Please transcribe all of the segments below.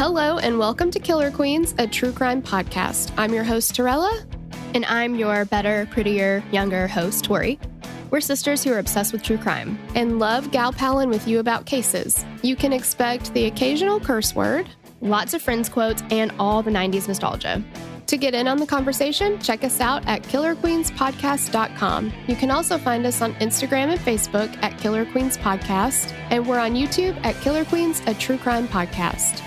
Hello and welcome to Killer Queens, a true crime podcast. I'm your host, Torella. And I'm your better, prettier, younger host, Tori. We're sisters who are obsessed with true crime. And love gal-palin with you about cases. You can expect the occasional curse word, lots of Friends quotes, and all the 90s nostalgia. To get in on the conversation, check us out at killerqueenspodcast.com. You can also find us on Instagram and Facebook at Killer Queens Podcast, and we're on YouTube at Killer Queens, a true crime podcast.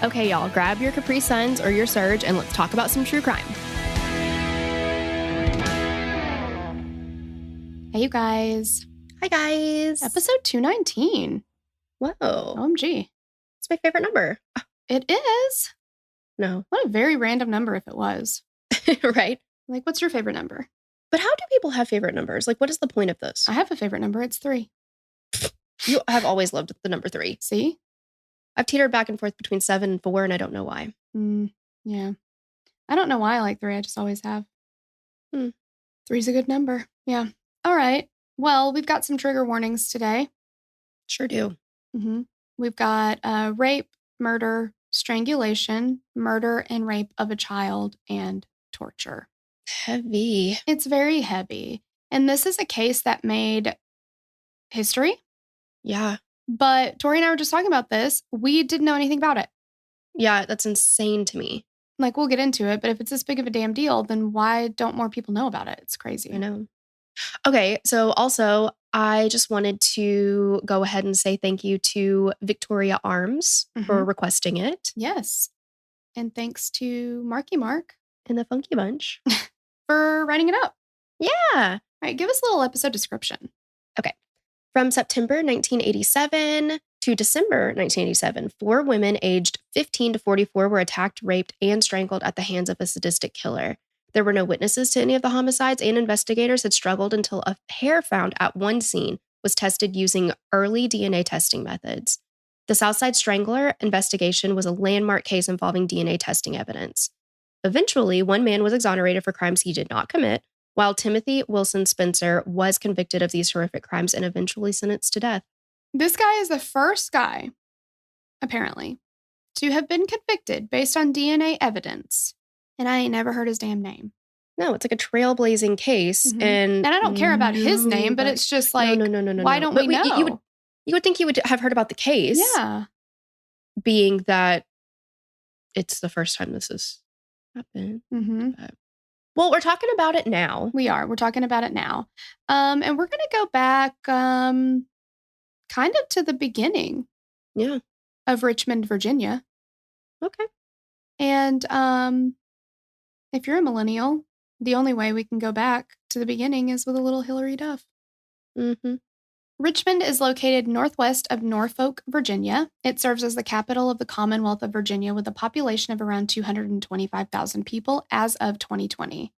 Okay, y'all, grab your Capri Suns or your Surge, and let's talk about some true crime. Hey, you guys. Hi, guys. Episode 219. Whoa. OMG. It's my favorite number. It is? No. What a very random number if it was. Right? Like, what's your favorite number? But how do people have favorite numbers? Like, what is the point of this? I have a favorite number. It's 3. You have always loved the number 3. See? I've teetered back and forth between 7 and 4, and I don't know why. Yeah. I don't know why I like 3. I just always have. 3's a good number. Yeah. All right. Well, we've got some trigger warnings today. Sure do. We've got rape, murder, strangulation, murder and rape of a child, and torture. Heavy. It's very heavy. And this is a case that made history. Yeah. But Tori and I were just talking about this. We didn't know anything about it. Yeah, that's insane to me. Like, we'll get into it, but if it's this big of a damn deal, then why don't more people know about it? It's crazy. I know. Okay, so also, I just wanted to go ahead and say thank you to Victoria Arms for requesting it. Yes. And thanks to Marky Mark and the Funky Bunch for writing it up. Yeah. All right, give us a little episode description. Okay. From September 1987 to December 1987, 4 women aged 15 to 44 were attacked, raped, and strangled at the hands of a sadistic killer. There were no witnesses to any of the homicides, and investigators had struggled until a hair found at one scene was tested using early DNA testing methods. The Southside Strangler investigation was a landmark case involving DNA testing evidence. Eventually, one man was exonerated for crimes he did not commit, while Timothy Wilson Spencer was convicted of these horrific crimes and eventually sentenced to death. This guy is the first guy, apparently, to have been convicted based on DNA evidence. And I ain't never heard his damn name. No, it's like a trailblazing case. And I don't care about his name, but it's just like, no. Why don't we know? You would think he would have heard about the case. Yeah. Being that it's the first time this has happened. Well, we're talking about it now. We are. We're talking about it now. And we're going to go back kind of to the beginning. Yeah. Of Richmond, Virginia. Okay. And if you're a millennial, the only way we can go back to the beginning is with a little Hillary Duff. Richmond is located northwest of Norfolk, Virginia. It serves as the capital of the Commonwealth of Virginia with a population of around 225,000 people as of 2020.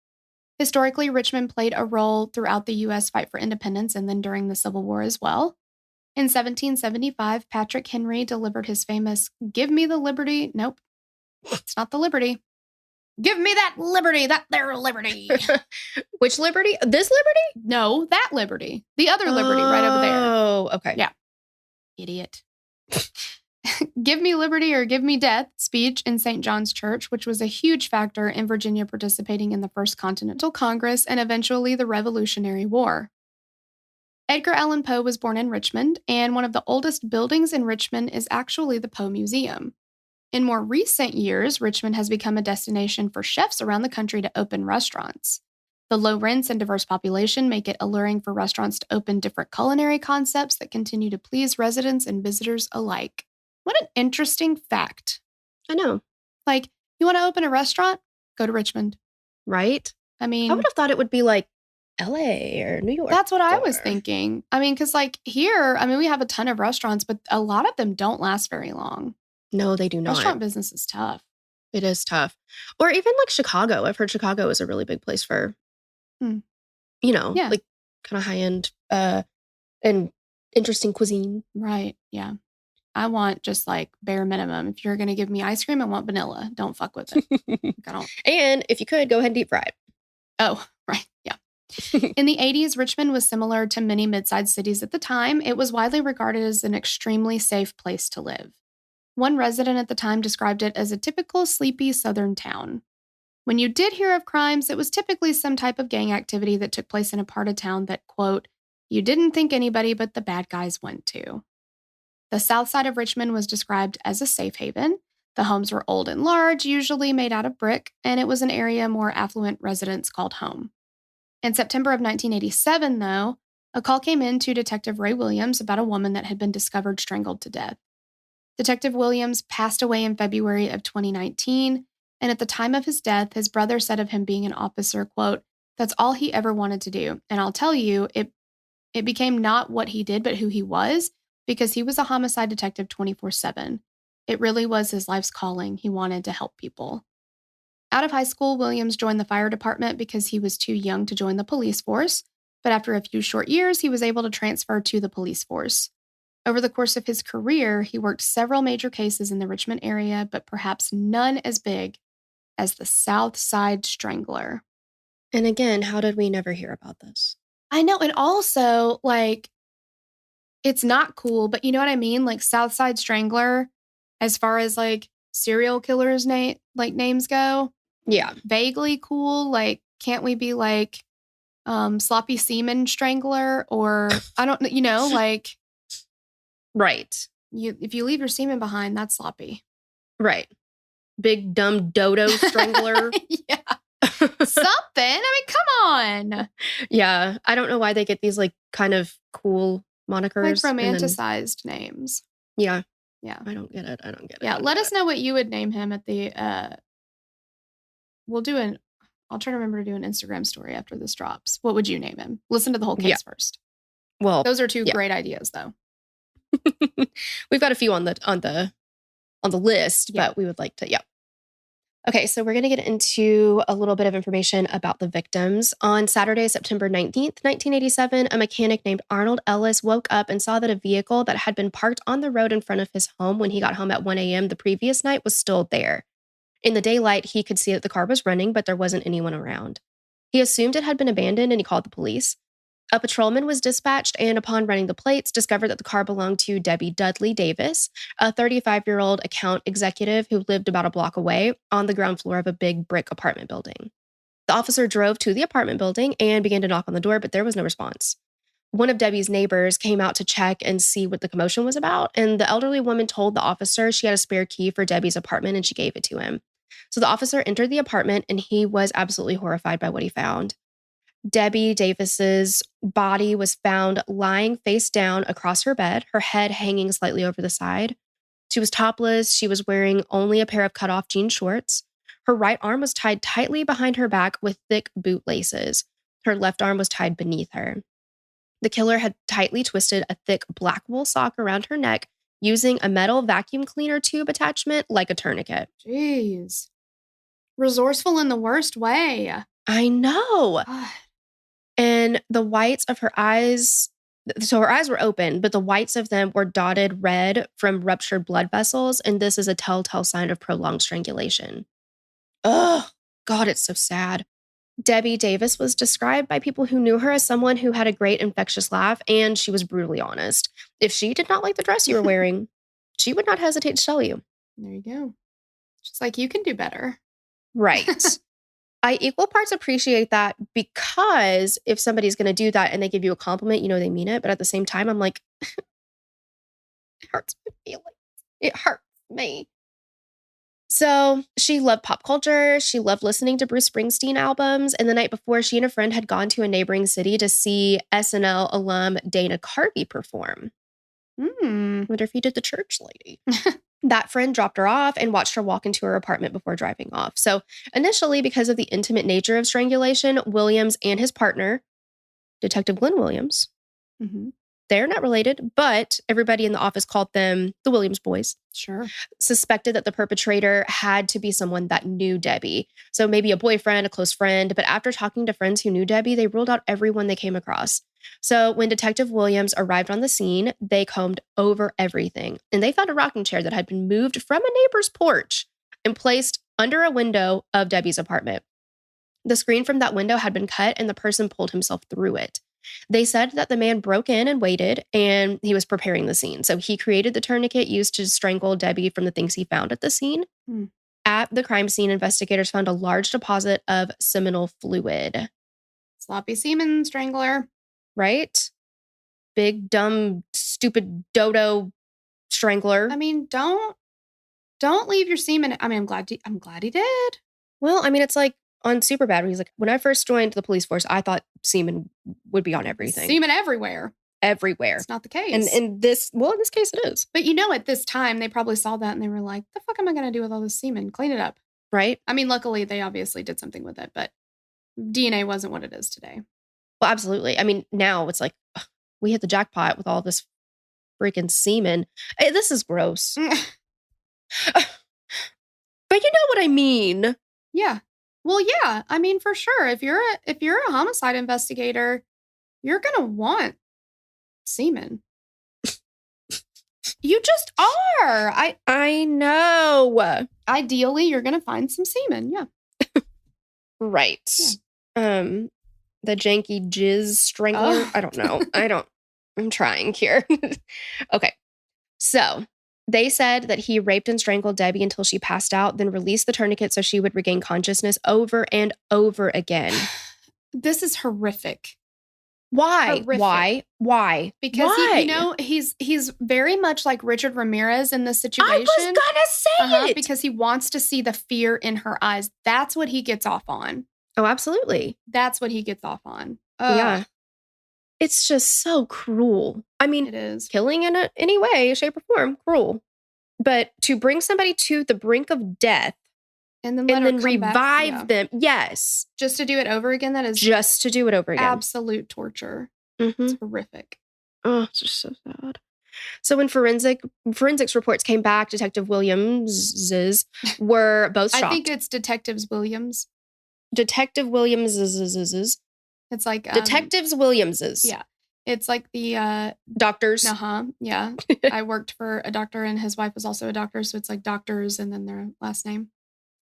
Historically, Richmond played a role throughout the U.S. fight for independence and then during the Civil War as well. In 1775, Patrick Henry delivered his famous, "Give me the liberty." Nope, it's not the liberty. Give me that liberty, that there liberty. Which liberty? This liberty? No, that liberty. The other liberty right over there. Oh, okay. Yeah. Idiot. Give me liberty or give me death speech in St. John's Church, which was a huge factor in Virginia participating in the First Continental Congress and eventually the Revolutionary War. Edgar Allan Poe was born in Richmond, and one of the oldest buildings in Richmond is actually the Poe Museum. In more recent years, Richmond has become a destination for chefs around the country to open restaurants. The low rents and diverse population make it alluring for restaurants to open different culinary concepts that continue to please residents and visitors alike. What an interesting fact. I know. Like, you want to open a restaurant? Go to Richmond. Right? I mean, I would have thought it would be like LA or New York. That's what I was thinking. I mean, because like here, we have a ton of restaurants, but a lot of them don't last very long. No, they do not. Restaurant business is tough. It is tough. Or even like Chicago. I've heard Chicago is a really big place for, like kind of high-end and interesting cuisine. Right. Yeah. I want just like bare minimum. If you're going to give me ice cream, I want vanilla. Don't fuck with it. I don't. And if you could, go ahead and deep fry it. Oh, right. Yeah. In the 80s, Richmond was similar to many mid-sized cities at the time. It was widely regarded as an extremely safe place to live. One resident at the time described it as a typical sleepy southern town. When you did hear of crimes, it was typically some type of gang activity that took place in a part of town that, quote, you didn't think anybody but the bad guys went to. The south side of Richmond was described as a safe haven. The homes were old and large, usually made out of brick, and it was an area more affluent residents called home. In September of 1987, though, a call came in to Detective Ray Williams about a woman that had been discovered strangled to death. Detective Williams passed away in February of 2019, and at the time of his death, his brother said of him being an officer, quote, that's all he ever wanted to do. And I'll tell you, it became not what he did, but who he was, because he was a homicide detective 24/7. It really was his life's calling. He wanted to help people. Out of high school, Williams joined the fire department because he was too young to join the police force, but after a few short years, he was able to transfer to the police force. Over the course of his career, he worked several major cases in the Richmond area, but perhaps none as big as the Southside Strangler. And again, how did we never hear about this? I know, and also, like, it's not cool, but you know what I mean? Like, Southside Strangler, as far as, like, serial killers' names go. Yeah. Vaguely cool. Like, can't we be, like, Sloppy Seaman Strangler? Or, I don't know, you know, like... Right. If you leave your semen behind, that's sloppy. Right. Big dumb dodo strangler. Yeah. Something. I mean, come on. Yeah. I don't know why they get these like kind of cool monikers. Like romanticized names. Yeah. Yeah. I don't get it. Yeah. Let us know what you would name him at the, I'll try to remember to do an Instagram story after this drops. What would you name him? Listen to the whole case first. Well, those are two great ideas though. We've got a few on the list, but we would like to, Okay, so we're going to get into a little bit of information about the victims. On Saturday, September 19th, 1987, a mechanic named Arnold Ellis woke up and saw that a vehicle that had been parked on the road in front of his home when he got home at 1 a.m. the previous night was still there. In the daylight, he could see that the car was running, but there wasn't anyone around. He assumed it had been abandoned and he called the police. A patrolman was dispatched and upon running the plates, discovered that the car belonged to Debbie Dudley Davis, a 35-year-old account executive who lived about a block away on the ground floor of a big brick apartment building. The officer drove to the apartment building and began to knock on the door, but there was no response. One of Debbie's neighbors came out to check and see what the commotion was about, and the elderly woman told the officer she had a spare key for Debbie's apartment and she gave it to him. So the officer entered the apartment and he was absolutely horrified by what he found. Debbie Davis's body was found lying face down across her bed, her head hanging slightly over the side. She was topless. She was wearing only a pair of cut-off jean shorts. Her right arm was tied tightly behind her back with thick boot laces. Her left arm was tied beneath her. The killer had tightly twisted a thick black wool sock around her neck using a metal vacuum cleaner tube attachment like a tourniquet. Jeez. Resourceful in the worst way. I know. And the whites of her eyes, so her eyes were open, but the whites of them were dotted red from ruptured blood vessels. And this is a telltale sign of prolonged strangulation. Oh, God, it's so sad. Debbie Davis was described by people who knew her as someone who had a great infectious laugh, and she was brutally honest. If she did not like the dress you were wearing, she would not hesitate to tell you. There you go. She's like, you can do better. Right. I equal parts appreciate that because if somebody's going to do that and they give you a compliment, you know they mean it. But at the same time, I'm like, it hurts my feelings. It hurts me. So she loved pop culture. She loved listening to Bruce Springsteen albums. And the night before, she and a friend had gone to a neighboring city to see SNL alum Dana Carvey perform. Wonder if he did the church lady. That friend dropped her off and watched her walk into her apartment before driving off. So initially, because of the intimate nature of strangulation, Williams and his partner, Detective Glenn Williams, they're not related, but everybody in the office called them the Williams boys. Sure. Suspected that the perpetrator had to be someone that knew Debbie. So maybe a boyfriend, a close friend. But after talking to friends who knew Debbie, they ruled out everyone they came across. So when Detective Williams arrived on the scene, they combed over everything. And they found a rocking chair that had been moved from a neighbor's porch and placed under a window of Debbie's apartment. The screen from that window had been cut and the person pulled himself through it. They said that the man broke in and waited, and he was preparing the scene. So he created the tourniquet used to strangle Debbie from the things he found at the scene. At the crime scene, investigators found a large deposit of seminal fluid. Sloppy semen strangler. Right? Big, dumb, stupid dodo strangler. I mean, don't leave your semen. I mean, I'm glad he did. Well, I mean, it's like on Superbad, where he's like, when I first joined the police force, I thought semen would be on everything. Semen everywhere. Everywhere. It's not the case. And in this case it is. But at this time, they probably saw that and they were like, the fuck am I going to do with all this semen? Clean it up. Right? I mean, luckily, they obviously did something with it, but DNA wasn't what it is today. Well, absolutely. I mean, now it's like, ugh, we hit the jackpot with all this freaking semen. This is gross. But you know what I mean. Yeah. Well, yeah. I mean, for sure. If you're a homicide investigator, you're going to want semen. You just are. I know. Ideally, you're going to find some semen. Yeah. Right. Yeah. The janky jizz strangler. I don't know. I'm trying here. Okay. So they said that he raped and strangled Debbie until she passed out, then released the tourniquet so she would regain consciousness over and over again. This is horrific. Why? Horrific. Why? Because he's very much like Richard Ramirez in this situation. I was gonna say it. Because he wants to see the fear in her eyes. That's what he gets off on. Oh, absolutely. That's what he gets off on. Yeah. It's just so cruel. I mean, it is. Killing in any way, shape, or form, cruel. But to bring somebody to the brink of death and then revive them, yes. Just to do it over again, that is just to do it over again. Absolute torture. Mm-hmm. It's horrific. Oh, it's just so sad. So when forensics reports came back, Detective Williams's were both shocked. I think it's Detectives Williams. Detective Williams's. It's like Detectives Williams's. Yeah. It's like the doctors. Yeah. I worked for a doctor and his wife was also a doctor, so it's like doctors and then their last name.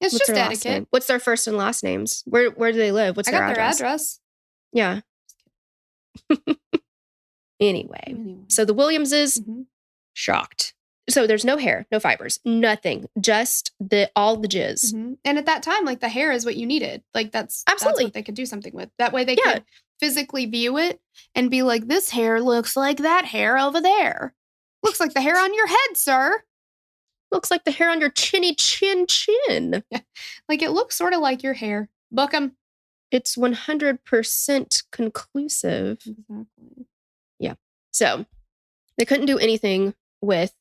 It's just etiquette. What's their first and last names? Where do they live? What's their address? Their address. Yeah. Anyway, so the Williamses shocked. So there's no hair, no fibers, nothing, just all the jizz. Mm-hmm. And at that time, like the hair is what you needed. Like that's what they could do something with. That way they could physically view it and be like, this hair looks like that hair over there. Looks like the hair on your head, sir. Looks like the hair on your chinny chin. Yeah. Like it looks sort of like your hair. Book 'em. It's 100% conclusive. Exactly. Yeah. So they couldn't do anything with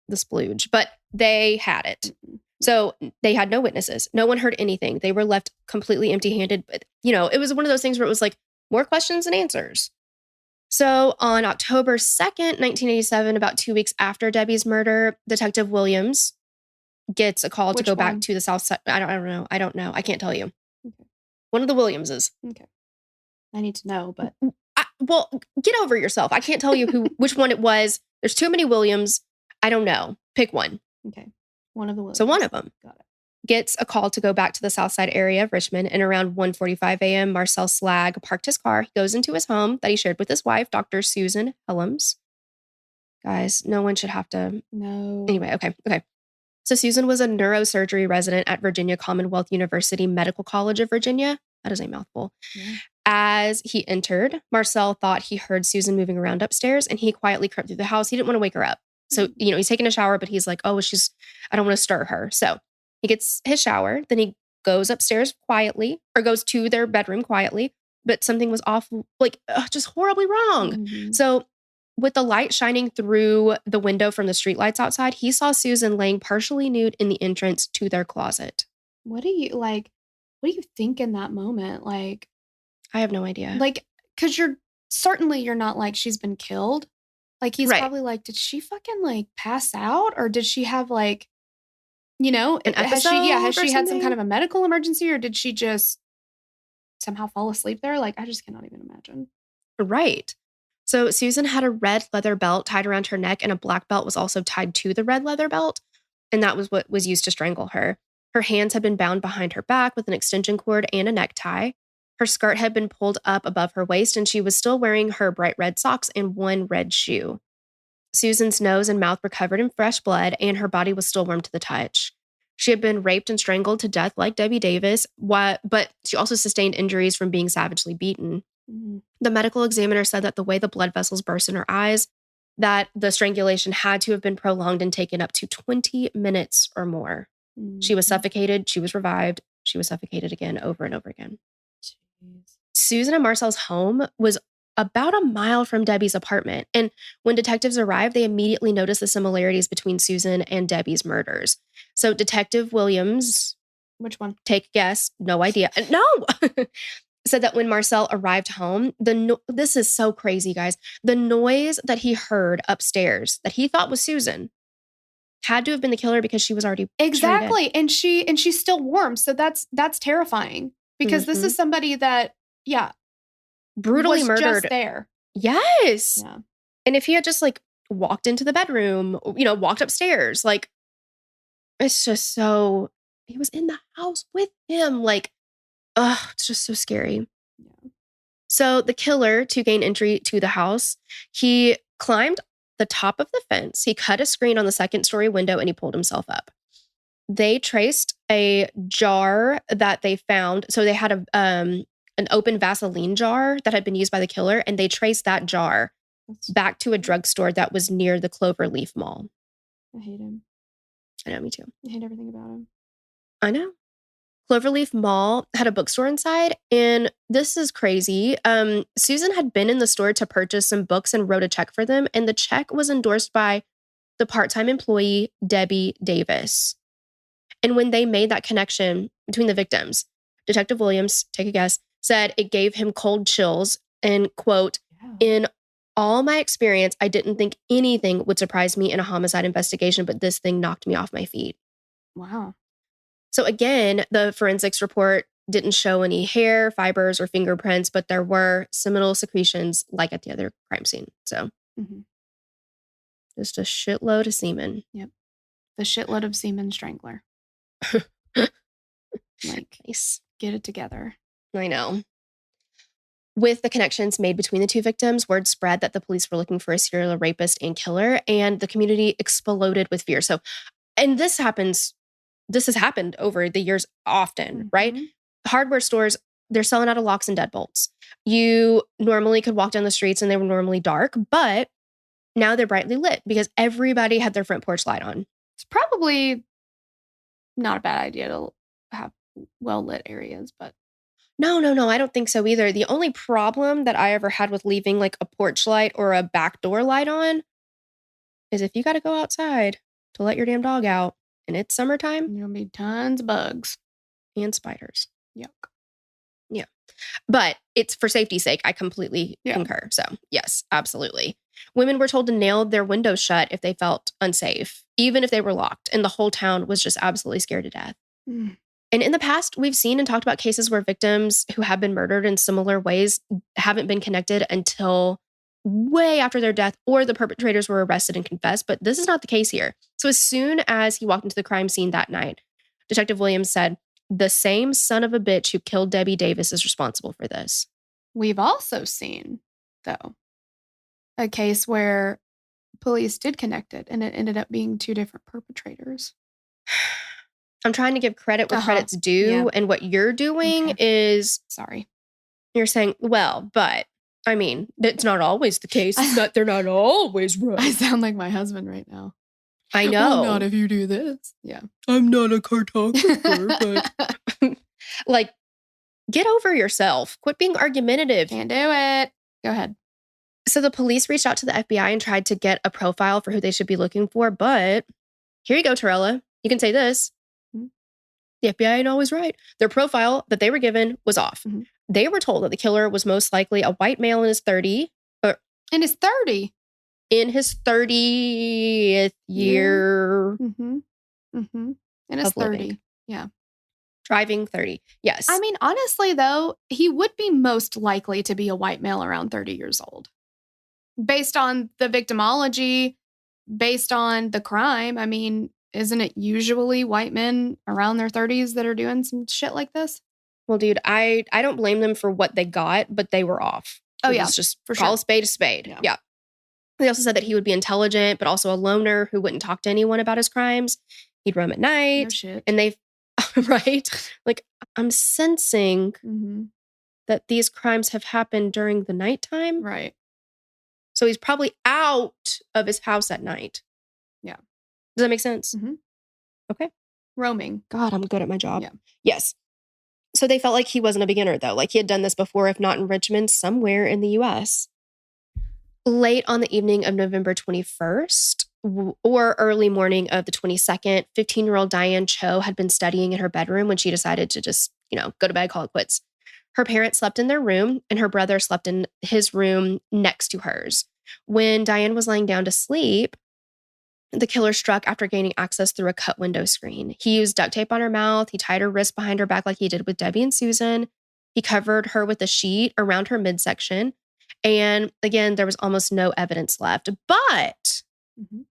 the splooge, but they had it. Mm-hmm. So they had no witnesses. No one heard anything. They were left completely empty-handed. But, it was one of those things where it was like more questions than answers. So on October 2nd, 1987, about 2 weeks after Debbie's murder, Detective Williams gets a call to go back to the Southside. I don't know. I can't tell you. Okay. One of the Williamses. Okay. I need to know, but... Well, get over yourself. I can't tell you which one it was. There's too many Williams. I don't know. Pick one. Okay. One of the Williams. So one of them gets a call to go back to the Southside area of Richmond. And around 1:45 a.m., Marcel Slag parked his car. He goes into his home that he shared with his wife, Dr. Susan Helms. Guys, no one should have to... No. Anyway, okay. So Susan was a neurosurgery resident at Virginia Commonwealth University Medical College of Virginia. That is a mouthful. Yeah. As he entered, Marcel thought he heard Susan moving around upstairs, and he quietly crept through the house. He didn't want to wake her up. So, he's taking a shower, but he's like, I don't want to stir her. So he gets his shower. Then he goes upstairs quietly, or goes to their bedroom quietly. But something was awful, just horribly wrong. Mm-hmm. So with the light shining through the window from the streetlights outside, he saw Susan laying partially nude in the entrance to their closet. What do you think in that moment? Like, I have no idea. Like, because you're not like she's been killed. Like, he's probably like, did she fucking pass out? Or did she have an episode? Has she had some kind of a medical emergency? Or did she just somehow fall asleep there? Like, I just cannot even imagine. Right. So Susan had a red leather belt tied around her neck, and a black belt was also tied to the red leather belt. And that was what was used to strangle her. Her hands had been bound behind her back with an extension cord and a necktie. Her skirt had been pulled up above her waist, and she was still wearing her bright red socks and one red shoe. Susan's nose and mouth were covered in fresh blood, and her body was still warm to the touch. She had been raped and strangled to death like Debbie Davis, but she also sustained injuries from being savagely beaten. Mm-hmm. The medical examiner said that the way the blood vessels burst in her eyes, that the strangulation had to have been prolonged and taken up to 20 minutes or more. Mm-hmm. She was suffocated, she was revived, she was suffocated again over and over again. Jeez. Susan and Marcel's home was about a mile from Debbie's apartment. And when detectives arrived, they immediately noticed the similarities between Susan and Debbie's murders. So Detective Williams, Which one? take a guess, no idea. No! Said that when Marcel arrived home, this is so crazy, guys. The noise that he heard upstairs that he thought was Susan had to have been the killer because she was already Exactly. And she's still warm. So that's terrifying because this is somebody that, brutally was murdered. Just there. Yes. Yeah. And if he had just like walked into the bedroom, walked upstairs, like it's just so, he was in the house with him. Like, it's just so scary. Yeah. So the killer, to gain entry to the house, he climbed the top of the fence. He cut a screen on the second story window and he pulled himself up. They traced a jar that they found. So they had an open Vaseline jar that had been used by the killer, and they traced that jar back to a drugstore that was near the Cloverleaf Mall. I hate him. I know, me too. I hate everything about him. I know. Cloverleaf Mall had a bookstore inside, and this is crazy. Susan had been in the store to purchase some books and wrote a check for them, and the check was endorsed by the part-time employee, Debbie Davis. And when they made that connection between the victims, Detective Williams, take a guess, said it gave him cold chills and, quote, in all my experience, I didn't think anything would surprise me in a homicide investigation, but this thing knocked me off my feet. Wow. So again, the forensics report didn't show any hair, fibers, or fingerprints, but there were seminal secretions like at the other crime scene. So just a shitload of semen. Yep. The shitload of semen strangler. Like, nice. Get it together. I know. With the connections made between the two victims, word spread that the police were looking for a serial rapist and killer, and the community exploded with fear. So, and this has happened over the years often, right? Hardware stores, they're selling out of locks and deadbolts. You normally could walk down the streets and they were normally dark, but now they're brightly lit because everybody had their front porch light on. It's probably not a bad idea to have well-lit areas, but No, I don't think so either. The only problem that I ever had with leaving like a porch light or a back door light on is if you got to go outside to let your damn dog out and it's summertime. There'll be tons of bugs. And spiders. Yuck. Yeah. But it's for safety's sake. I completely concur. So yes, absolutely. Women were told to nail their windows shut if they felt unsafe, even if they were locked. And the whole town was just absolutely scared to death. And in the past, we've seen and talked about cases where victims who have been murdered in similar ways haven't been connected until way after their death or the perpetrators were arrested and confessed. But this is not the case here. So as soon as he walked into the crime scene that night, Detective Williams said, the same son of a bitch who killed Debbie Davis is responsible for this. We've also seen, though, a case where police did connect it and it ended up being two different perpetrators. I'm trying to give credit where credit's due. And what you're doing is... Sorry. You're saying, well, but, I mean, it's not always the case. It's not, they're not always right. I sound like my husband right now. I know. Well, not if you do this. Yeah. I'm not a cartographer, but... like, get over yourself. Quit being argumentative. Can't do it. Go ahead. So the police reached out to the FBI and tried to get a profile for who they should be looking for. But here you go, Torella. You can say this. The FBI ain't always right. Their profile that they were given was off. They were told that the killer was most likely a white male in his 30s. In his 30? In his 30th year. In his 30. Living. Yeah. Driving 30. Yes. I mean, honestly, though, he would be most likely to be a white male around 30 years old. Based on the victimology, based on the crime, I mean... Isn't it usually white men around their 30s that are doing some shit like this? Well, dude, I don't blame them for what they got, but they were off. Oh, yeah, Let's just for call sure. a spade a spade. Yeah. Yeah. They also said that he would be intelligent, but also a loner who wouldn't talk to anyone about his crimes. He'd roam at night. No shit. And they've, right? Like, I'm sensing that these crimes have happened during the nighttime. Right. So he's probably out of his house at night. Yeah. Does that make sense? Mm-hmm. Okay. Roaming. God, I'm good at my job. Yeah. Yes. So they felt like he wasn't a beginner, though. Like he had done this before, if not in Richmond, somewhere in the U.S. Late on the evening of November 21st or early morning of the 22nd, 15-year-old Diane Cho had been studying in her bedroom when she decided to just, go to bed, call it quits. Her parents slept in their room and her brother slept in his room next to hers. When Diane was laying down to sleep, the killer struck after gaining access through a cut window screen. He used duct tape on her mouth. He tied her wrists behind her back like he did with Debbie and Susan. He covered her with a sheet around her midsection. And again, there was almost no evidence left. But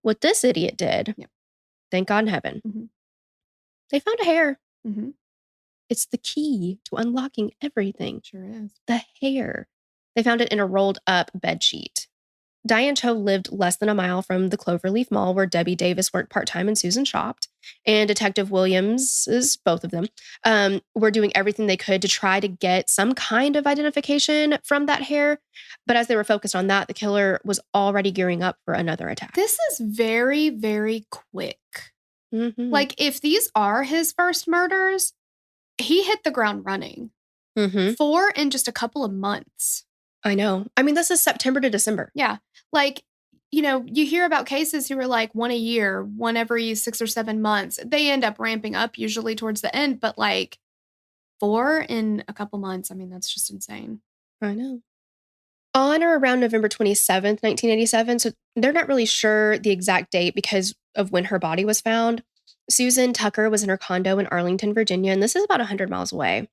what this idiot did, thank God in heaven, they found a hair. It's the key to unlocking everything. Sure is. The hair. They found it in a rolled up bed sheet. Diane Cho lived less than a mile from the Cloverleaf Mall where Debbie Davis worked part-time and Susan shopped. And Detective Williams, both of them, were doing everything they could to try to get some kind of identification from that hair. But as they were focused on that, the killer was already gearing up for another attack. This is very, very quick. Like, if these are his first murders, he hit the ground running. 4 in just a couple of months. I know. I mean, this is September to December. Yeah. Like, you hear about cases who are like 1 a year, 1 every 6 or 7 months. They end up ramping up usually towards the end, but like 4 in a couple months. I mean, that's just insane. I know. On or around November 27th, 1987, so they're not really sure the exact date because of when her body was found, Susan Tucker was in her condo in Arlington, Virginia, and this is about 100 miles away.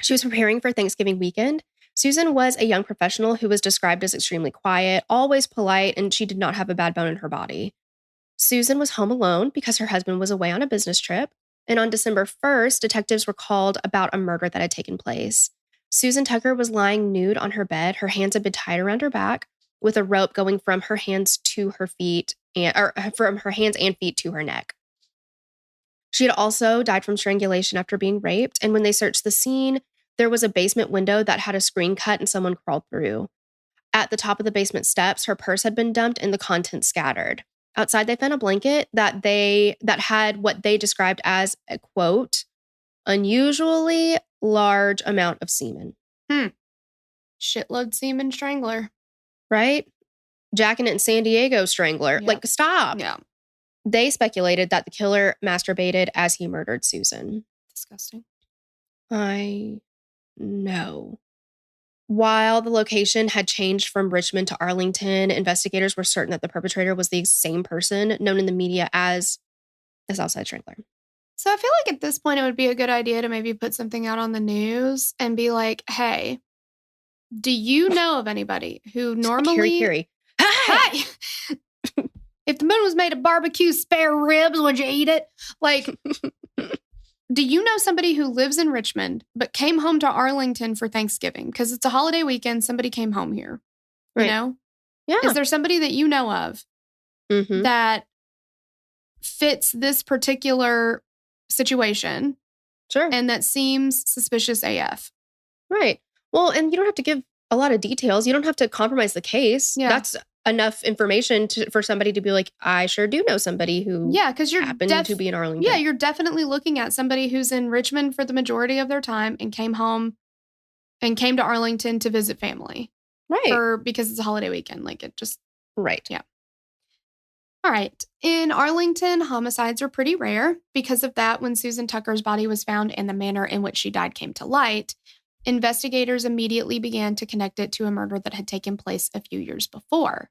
She was preparing for Thanksgiving weekend. Susan was a young professional who was described as extremely quiet, always polite, and she did not have a bad bone in her body. Susan was home alone because her husband was away on a business trip. And on December 1st, detectives were called about a murder that had taken place. Susan Tucker was lying nude on her bed. Her hands had been tied around her back with a rope going from her hands to her feet, or from her hands and feet to her neck. She had also died from strangulation after being raped. And when they searched the scene, there was a basement window that had a screen cut and someone crawled through. At the top of the basement steps, her purse had been dumped and the contents scattered. Outside, they found a blanket that had what they described as a, quote, unusually large amount of semen. Shitload semen strangler. Right? Jacking it in San Diego strangler. Yep. Like, stop. Yeah. They speculated that the killer masturbated as he murdered Susan. Disgusting. I know. While the location had changed from Richmond to Arlington, investigators were certain that the perpetrator was the same person known in the media as the Southside Strangler. So I feel like at this point, it would be a good idea to maybe put something out on the news and be like, hey, do you know of anybody who normally... Carrie. Hi! If the moon was made of barbecue spare ribs, would you eat it? Like... Do you know somebody who lives in Richmond but came home to Arlington for Thanksgiving? Because it's a holiday weekend. Somebody came home here. Right. You know? Yeah. Is there somebody that you know of that fits this particular situation? Sure. And that seems suspicious AF? Right. Well, and you don't have to give a lot of details. You don't have to compromise the case. Yeah. That's enough information for somebody to be like, I sure do know somebody who because you're happened to be in Arlington. Yeah, you're definitely looking at somebody who's in Richmond for the majority of their time and came home and came to Arlington to visit family. Right. Because it's a holiday weekend. Like it just... Right. Yeah. All right. In Arlington, homicides are pretty rare. Because of that, when Susan Tucker's body was found and the manner in which she died came to light, investigators immediately began to connect it to a murder that had taken place a few years before.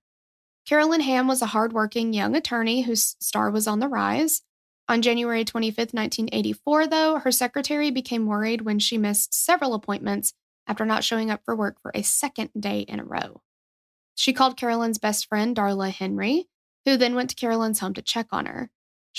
Carolyn Hamm was a hardworking young attorney whose star was on the rise. On January 25th, 1984, though, her secretary became worried when she missed several appointments after not showing up for work for a second day in a row. She called Carolyn's best friend, Darla Henry, who then went to Carolyn's home to check on her.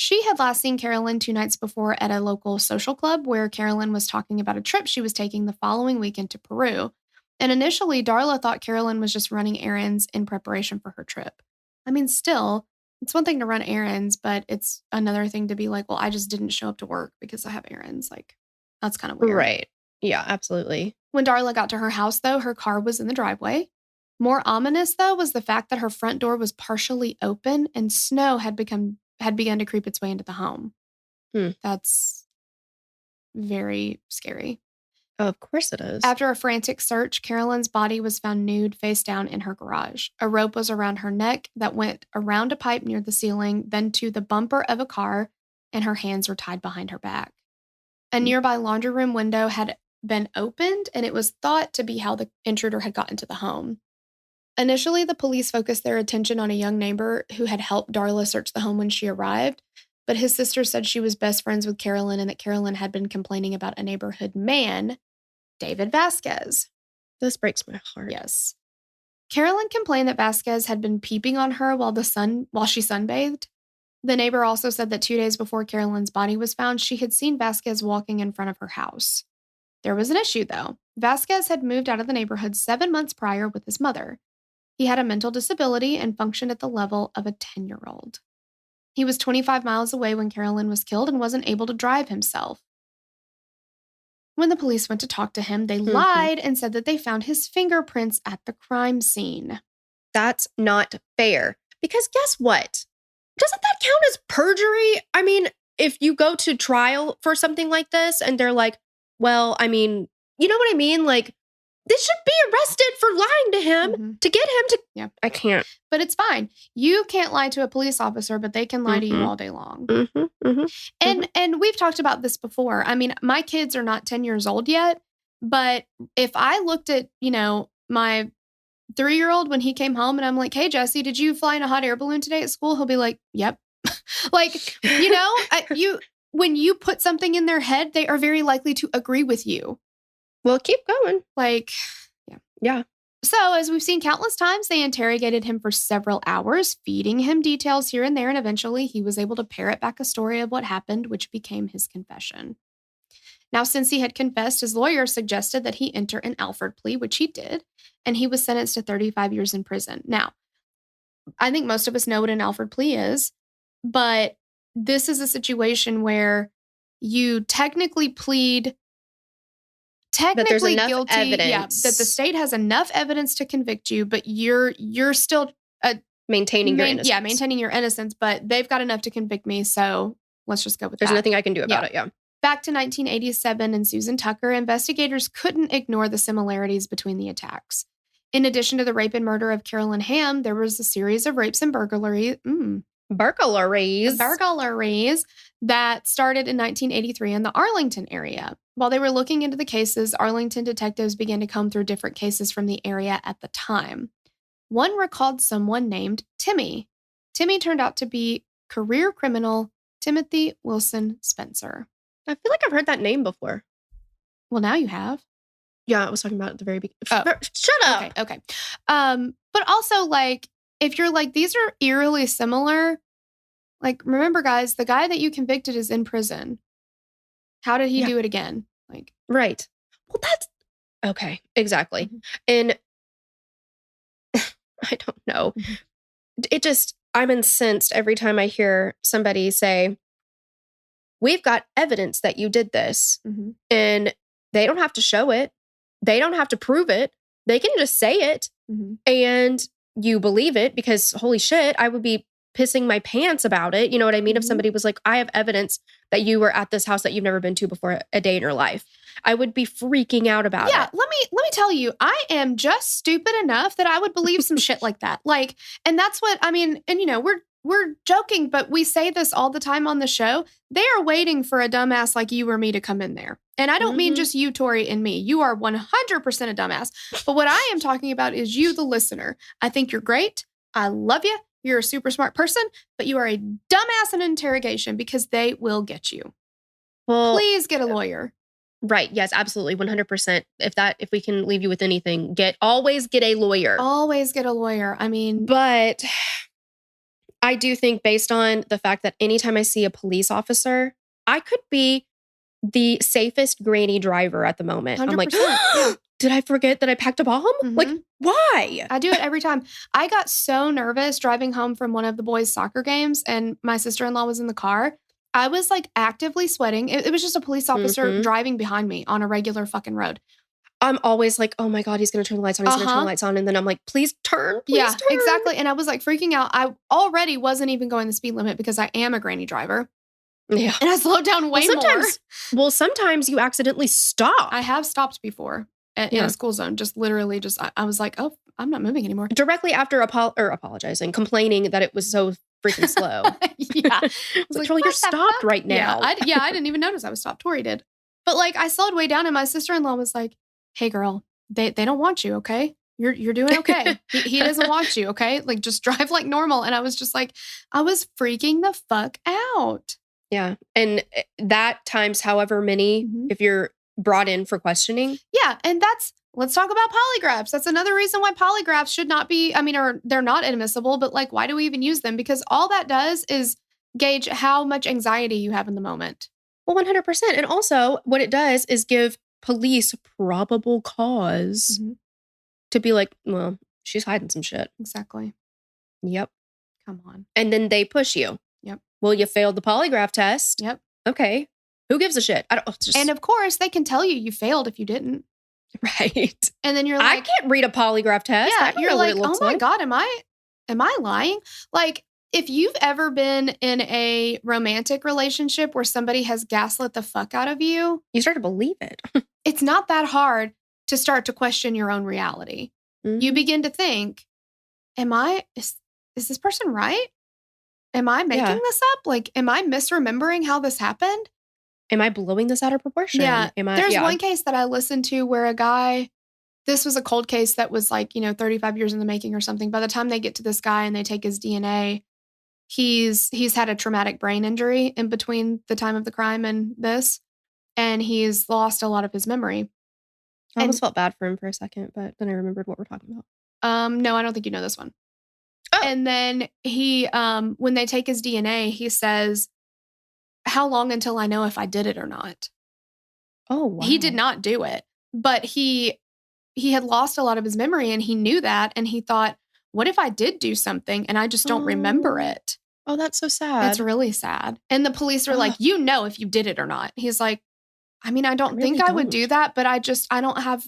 She had last seen Carolyn 2 nights before at a local social club where Carolyn was talking about a trip she was taking the following weekend to Peru. And initially, Darla thought Carolyn was just running errands in preparation for her trip. I mean, still, it's one thing to run errands, but it's another thing to be like, well, I just didn't show up to work because I have errands. Like, that's kind of weird. Right. Yeah, absolutely. When Darla got to her house, though, her car was in the driveway. More ominous, though, was the fact that her front door was partially open and snow had begun to creep its way into the home. That's very scary. Oh, of course it is. After a frantic search, Carolyn's body was found nude, face down in her garage. A rope was around her neck that went around a pipe near the ceiling, then to the bumper of a car, and her hands were tied behind her back. A nearby laundry room window had been opened, and it was thought to be how the intruder had gotten to the home. Initially, the police focused their attention on a young neighbor who had helped Darla search the home when she arrived, but his sister said she was best friends with Carolyn and that Carolyn had been complaining about a neighborhood man, David Vasquez. This breaks my heart. Yes. Carolyn complained that Vasquez had been peeping on her while she sunbathed. The neighbor also said that 2 days before Carolyn's body was found, she had seen Vasquez walking in front of her house. There was an issue, though. Vasquez had moved out of the neighborhood 7 months prior with his mother. He had a mental disability and functioned at the level of a 10-year-old. He was 25 miles away when Carolyn was killed and wasn't able to drive himself. When the police went to talk to him, they lied and said that they found his fingerprints at the crime scene. That's not fair. Because guess what? Doesn't that count as perjury? I mean, if you go to trial for something like this and they're like, well, I mean, you know what I mean? Like, they should be arrested for lying to him to get him to... Yeah. I can't. But it's fine. You can't lie to a police officer, but they can lie to you all day long. And we've talked about this before. I mean, my kids are not 10 years old yet, but if I looked at, my 3-year-old when he came home and I'm like, hey, Jesse, did you fly in a hot air balloon today at school? He'll be like, yep. When you put something in their head, they are very likely to agree with you. Well, keep going. Yeah. So, as we've seen countless times, they interrogated him for several hours, feeding him details here and there, and eventually he was able to parrot back a story of what happened, which became his confession. Now, since he had confessed, his lawyer suggested that he enter an Alford plea, which he did, and he was sentenced to 35 years in prison. Now, I think most of us know what an Alford plea is, but this is a situation where you technically plead guilty, evidence. that the state has enough evidence to convict you, but you're still maintaining your innocence. Yeah, maintaining your innocence, but they've got enough to convict me, so let's just go with that. There's nothing I can do about it, yeah. Back to 1987 and Susan Tucker, investigators couldn't ignore the similarities between the attacks. In addition to the rape and murder of Carolyn Hamm, there was a series of rapes and burglaries that started in 1983 in the Arlington area. While they were looking into the cases, Arlington detectives began to comb through different cases from the area at the time. One recalled someone named Timmy. Timmy turned out to be career criminal Timothy Wilson Spencer. I feel like I've heard that name before. Well, now you have. Yeah, I was talking about at the very beginning. Oh. Shut up. Okay. But also, if you're like, these are eerily similar, remember, guys, the guy that you convicted is in prison. How did he do it again? Right. Well, that's... Okay, exactly. And I don't know. It just... I'm incensed every time I hear somebody say, we've got evidence that you did this. And they don't have to show it. They don't have to prove it. They can just say it. And you believe it because, holy shit, I would be pissing my pants about it. You know what I mean? If somebody was like, I have evidence that you were at this house that you've never been to before a day in your life, I would be freaking out about it. Yeah, let me tell you, I am just stupid enough that I would believe some shit like that. And that's what, I mean, and we're joking, but we say this all the time on the show. They are waiting for a dumbass like you or me to come in there. And I don't mean just you, Tori, and me. You are 100% a dumbass. But what I am talking about is you, the listener. I think you're great. I love you. You're a super smart person, but you are a dumbass in interrogation because they will get you. Well, please get a lawyer. Right. Yes, absolutely. 100%. If we can leave you with anything, always get a lawyer. Always get a lawyer. I mean, but I do think based on the fact that anytime I see a police officer, I could be the safest granny driver at the moment. 100%. I'm like, yeah. did I forget that I packed a bomb? Like, why? I do it every time. I got so nervous driving home from one of the boys' soccer games, and my sister-in-law was in the car. I was like actively sweating. It was just a police officer driving behind me on a regular fucking road. I'm always like, oh my God, he's going to turn the lights on. He's going to turn the lights on. And then I'm like, please turn. Please turn. Exactly. And I was like freaking out. I already wasn't even going the speed limit because I am a granny driver. Yeah. And I slowed down way more. Well, sometimes you accidentally stop. I have stopped before in a school zone. Just literally I was like, oh, I'm not moving anymore. Directly after apologizing, complaining that it was so freaking slow. Yeah. I was like, Charlie, you're stopped right now. Yeah, I didn't even notice I was stopped. Tori did. But like I slowed way down and my sister-in-law was like, hey girl, they don't want you, okay? You're doing okay. he doesn't want you, okay? Like just drive like normal. And I was just like, I was freaking the fuck out. Yeah. And that times however many, if you're brought in for questioning. Yeah. And let's talk about polygraphs. That's another reason why polygraphs should not be, or they're not admissible, but like, why do we even use them? Because all that does is gauge how much anxiety you have in the moment. Well, 100%. And also what it does is give police probable cause to be like, well, she's hiding some shit. Exactly. Yep. Come on. And then they push you. Yep. Well, you failed the polygraph test. Yep. Okay. Who gives a shit? And of course, they can tell you failed if you didn't. Right. And then you're like, I can't read a polygraph test. Yeah, you're like, oh my God, am I lying? Like, if you've ever been in a romantic relationship where somebody has gaslit the fuck out of you, you start to believe it. It's not that hard to start to question your own reality. You begin to think, is this person right? Am I making this up? Like, am I misremembering how this happened? Am I blowing this out of proportion? Yeah. There's one case that I listened to where a guy, this was a cold case that was like, 35 years in the making or something. By the time they get to this guy and they take his DNA, he's had a traumatic brain injury in between the time of the crime and this. And he's lost a lot of his memory. I almost felt bad for him for a second, but then I remembered what we're talking about. No, I don't think you know this one. Oh. And then he, when they take his DNA, he says, how long until I know if I did it or not? Oh, wow. He did not do it, but he had lost a lot of his memory and he knew that. And he thought, what if I did do something and I just don't remember it? Oh, that's so sad. It's really sad. And the police are like, if you did it or not. He's like, I don't think I would do that, but I don't have,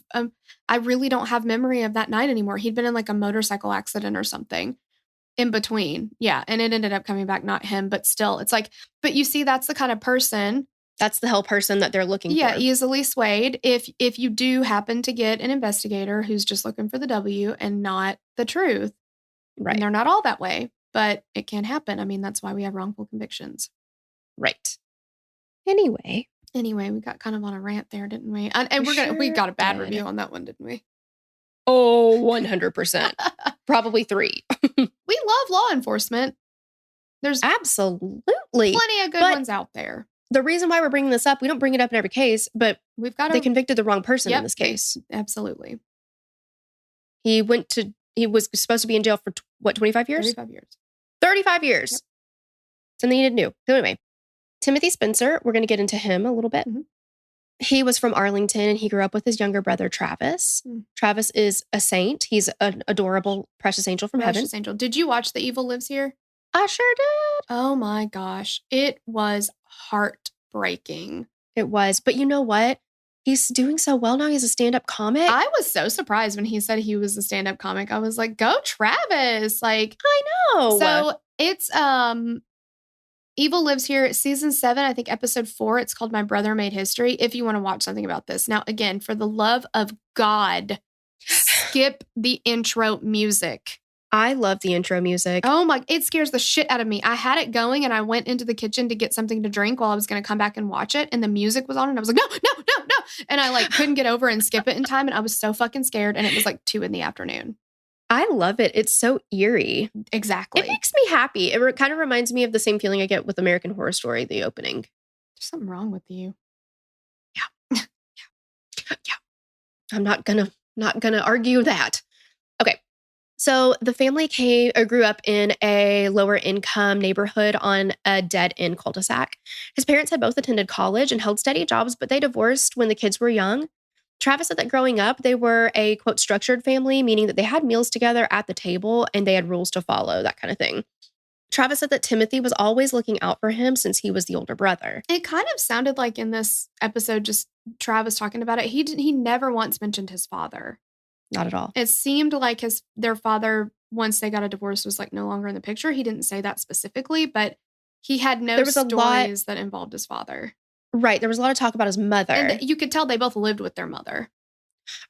I really don't have memory of that night anymore. He'd been in like a motorcycle accident or something in between. Yeah. And it ended up coming back, not him, but still it's like, but you see, that's the kind of person. That's the hell person that they're looking for. Yeah. Easily swayed. If you do happen to get an investigator who's just looking for the W and not the truth. Right. And they're not all that way, but it can happen. That's why we have wrongful convictions. Right. Anyway, we got kind of on a rant there, didn't we? And we got a bad review on that one, didn't we? Oh, 100%. Probably 3. We love law enforcement. There's absolutely plenty of good ones out there. The reason why we're bringing this up, we don't bring it up in every case, but they convicted the wrong person in this case. Absolutely. He was supposed to be in jail for 25 years? 35 years. 35 years. Yep. Something he didn't do. So anyway, Timothy Spencer, we're going to get into him a little bit. He was from Arlington and he grew up with his younger brother, Travis. Travis is a saint. He's an adorable, precious angel from heaven. Precious angel. Did you watch The Evil Lives Here? I sure did. Oh my gosh. It was heartbreaking. It was. But you know what? He's doing so well now. He's a stand-up comic. I was so surprised when he said he was a stand-up comic. I was like, go Travis. Like, I know. So it's Evil Lives Here, season 7, I think episode 4. It's called My Brother Made History. If you want to watch something about this. Now, again, for the love of God, skip the intro music. I love the intro music. Oh my, it scares the shit out of me. I had it going and I went into the kitchen to get something to drink while I was going to come back and watch it. And the music was on and I was like, no. And I couldn't get over and skip it in time. And I was so fucking scared. And it was 2 p.m. I love it. It's so eerie. Exactly. It makes me happy. It kind of reminds me of the same feeling I get with American Horror Story, the opening. There's something wrong with you. Yeah. I'm not gonna argue that. Okay. So the family grew up in a lower income neighborhood on a dead end cul-de-sac. His parents had both attended college and held steady jobs, but they divorced when the kids were young. Travis said that growing up, they were a, quote, structured family, meaning that they had meals together at the table and they had rules to follow, that kind of thing. Travis said that Timothy was always looking out for him since he was the older brother. It kind of sounded like in this episode, just Travis talking about it, he never once mentioned his father. Not at all. It seemed like their father, once they got a divorce, was like no longer in the picture. He didn't say that specifically, but he had no stories that involved his father. Right. There was a lot of talk about his mother. And you could tell they both lived with their mother.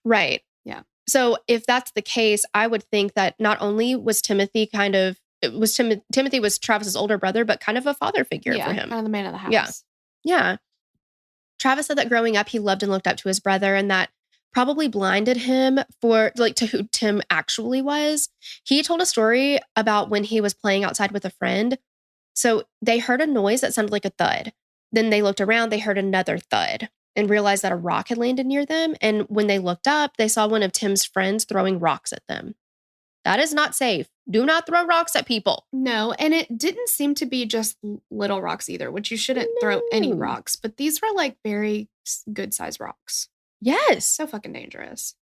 Right. Yeah. So if that's the case, I would think that not only was Timothy Timothy was Travis's older brother, but kind of a father figure for him. Kind of the man of the house. Yeah. Travis said that growing up, he loved and looked up to his brother, and that probably blinded him to who Tim actually was. He told a story about when he was playing outside with a friend. So they heard a noise that sounded like a thud. Then they looked around, they heard another thud and realized that a rock had landed near them. And when they looked up, they saw one of Tim's friends throwing rocks at them. That is not safe. Do not throw rocks at people. No, and it didn't seem to be just little rocks either, which you shouldn't throw any rocks. But these were like very good sized rocks. Yes. So fucking dangerous.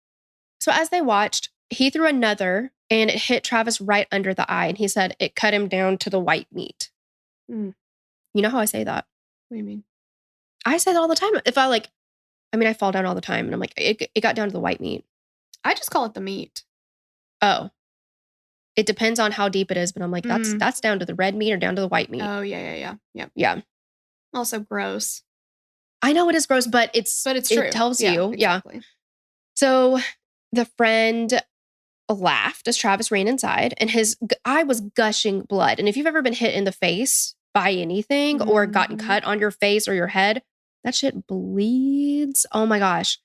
So as they watched, he threw another and it hit Travis right under the eye. And he said it cut him down to the white meat. Mm. You know how I say that? What do you mean? I say that all the time. I fall down all the time and I'm like, it got down to the white meat. I just call it the meat. Oh. It depends on how deep it is, but I'm like, that's down to the red meat or down to the white meat. Oh, yeah. Yeah. Also gross. I know it is gross, but it's true. It tells you. Exactly. Yeah. So the friend laughed as Travis ran inside and his eye was gushing blood. And if you've ever been hit in the face by anything or gotten cut on your face or your head, that shit bleeds. Oh my gosh.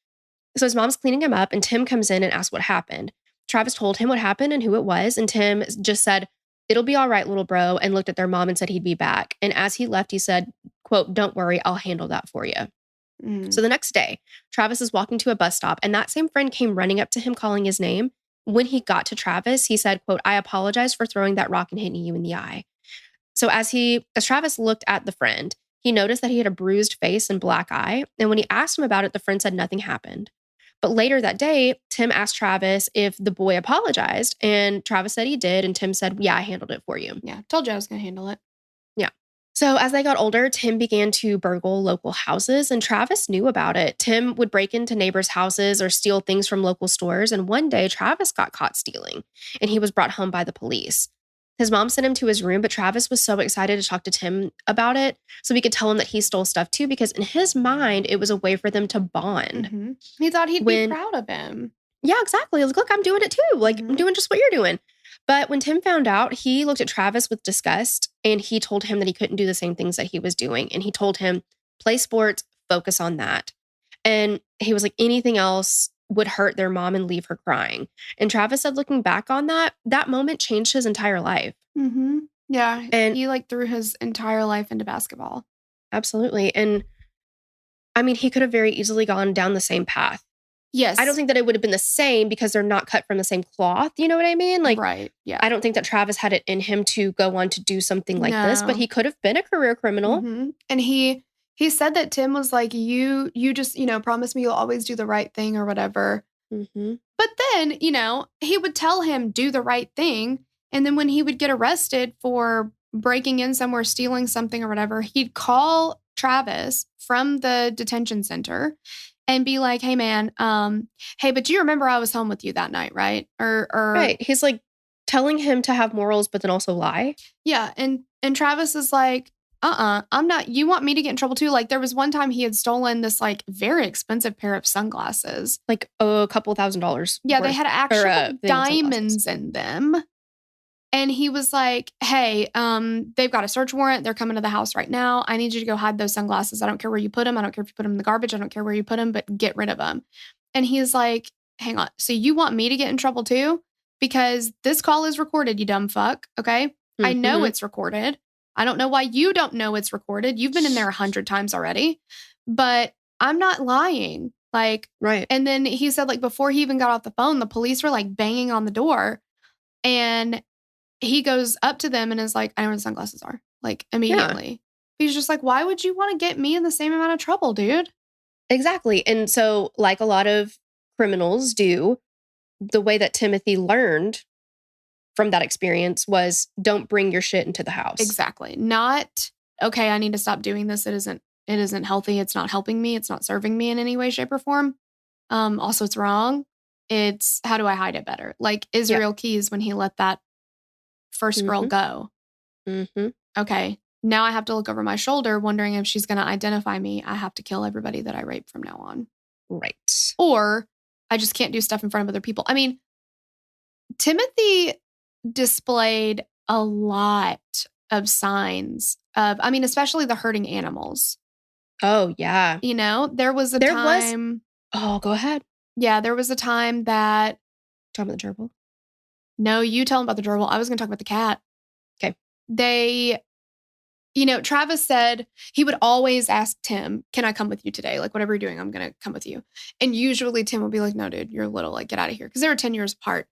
So his mom's cleaning him up and Tim comes in and asks what happened. Travis told him what happened and who it was. And Tim just said, "It'll be all right, little bro," and looked at their mom and said he'd be back. And as he left, he said, quote, "Don't worry, I'll handle that for you." So the next day, Travis is walking to a bus stop and that same friend came running up to him calling his name. When he got to Travis, he said, quote, "I apologize for throwing that rock and hitting you in the eye." So as Travis looked at the friend, he noticed that he had a bruised face and black eye. And when he asked him about it, the friend said nothing happened. But later that day, Tim asked Travis if the boy apologized. And Travis said he did. And Tim said, "Yeah, I handled it for you." Yeah, told you I was going to handle it. Yeah. So as they got older, Tim began to burgle local houses. And Travis knew about it. Tim would break into neighbors' houses or steal things from local stores. And one day, Travis got caught stealing. And he was brought home by the police. His mom sent him to his room, but Travis was so excited to talk to Tim about it so he could tell him that he stole stuff too, because in his mind, it was a way for them to bond. Mm-hmm. He thought he'd be proud of him. Yeah, exactly. He was like, "Look, I'm doing it too. Like, I'm doing just what you're doing." But when Tim found out, he looked at Travis with disgust and he told him that he couldn't do the same things that he was doing. And he told him, "Play sports, focus on that." And he was like, anything else would hurt their mom and leave her crying. And Travis said, looking back on that moment changed his entire life. Mm-hmm. Yeah. And he threw his entire life into basketball. Absolutely. And I mean, he could have very easily gone down the same path. Yes. I don't think that it would have been the same because they're not cut from the same cloth. You know what I mean? Right. Yeah. I don't think that Travis had it in him to go on to do something like this, but he could have been a career criminal. Mm-hmm. And he said that Tim was like, you just, promise me you'll always do the right thing or whatever. Mm-hmm. But then, he would tell him do the right thing. And then when he would get arrested for breaking in somewhere, stealing something or whatever, he'd call Travis from the detention center and be like, "Hey man, hey, but you remember I was home with you that night, right?" Or right. He's like telling him to have morals, but then also lie. Yeah. And Travis is like, I'm not, you want me to get in trouble too? Like there was one time he had stolen this very expensive pair of sunglasses. Like a couple $1,000s. Yeah, they had actual diamonds in them. And he was like, "Hey, they've got a search warrant. They're coming to the house right now. I need you to go hide those sunglasses. I don't care where you put them. I don't care if you put them in the garbage. I don't care where you put them, but get rid of them." And he's like, "Hang on. So you want me to get in trouble too? Because this call is recorded, you dumb fuck. Okay? Mm-hmm. I know it's recorded. I don't know why you don't know it's recorded. You've been in there 100 times already, but I'm not lying." Right. And then he said before he even got off the phone, the police were banging on the door. And he goes up to them and is like, I know where the sunglasses are. Like, immediately. Yeah. He's just like, why would you want to get me in the same amount of trouble, dude? Exactly. And so, like a lot of criminals do, the way that Timothy learned from that experience was don't bring your shit into the house. Exactly. Not, okay, I need to stop doing this. It isn't healthy. It's not helping me. It's not serving me in any way, shape, or form. Also, it's wrong. It's how do I hide it better? Like Israel Keys when he let that first girl go. Mm-hmm. Okay. Now I have to look over my shoulder wondering if she's going to identify me. I have to kill everybody that I rape from now on. Right. Or I just can't do stuff in front of other people. I mean, Timothy displayed a lot of signs of, I mean, especially the hurting animals. Oh, yeah. You know, there was a time. Oh, go ahead. Yeah, there was a time that. Talking about the gerbil? No, you tell him about the gerbil. I was going to talk about the cat. Okay. Travis said he would always ask Tim, can I come with you today? Like, whatever you're doing, I'm going to come with you. And usually Tim would be like, no, dude, you're little. Like, get out of here. Because they were 10 years apart.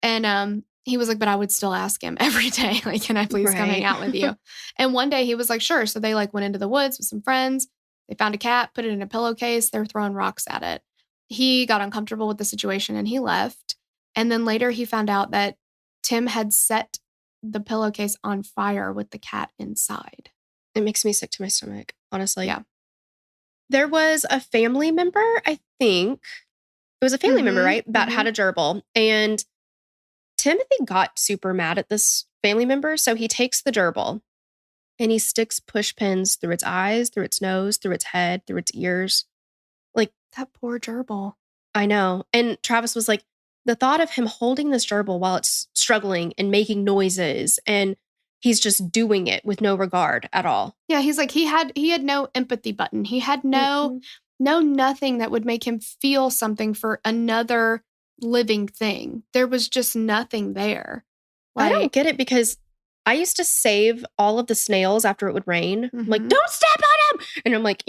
And he was like, but I would still ask him every day, like, can I please come hang out with you? And one day he was like, sure. So they like went into the woods with some friends. They found a cat, put it in a pillowcase. They were throwing rocks at it. He got uncomfortable with the situation and he left. And then later he found out that Tim had set the pillowcase on fire with the cat inside. It makes me sick to my stomach, honestly. Yeah. There was a family member, I think. It was a family member, right? That had a gerbil. And Timothy got super mad at this family member. So he takes the gerbil and he sticks push pins through its eyes, through its nose, through its head, through its ears. Like, that poor gerbil. I know. And Travis was like, the thought of him holding this gerbil while it's struggling and making noises and he's just doing it with no regard at all. Yeah, he's like, he had no empathy button. He had no nothing that would make him feel something for another living thing. There was just nothing there. Like, I don't get it because I used to save all of the snails after it would rain. I'm like, don't step on them! And I'm like,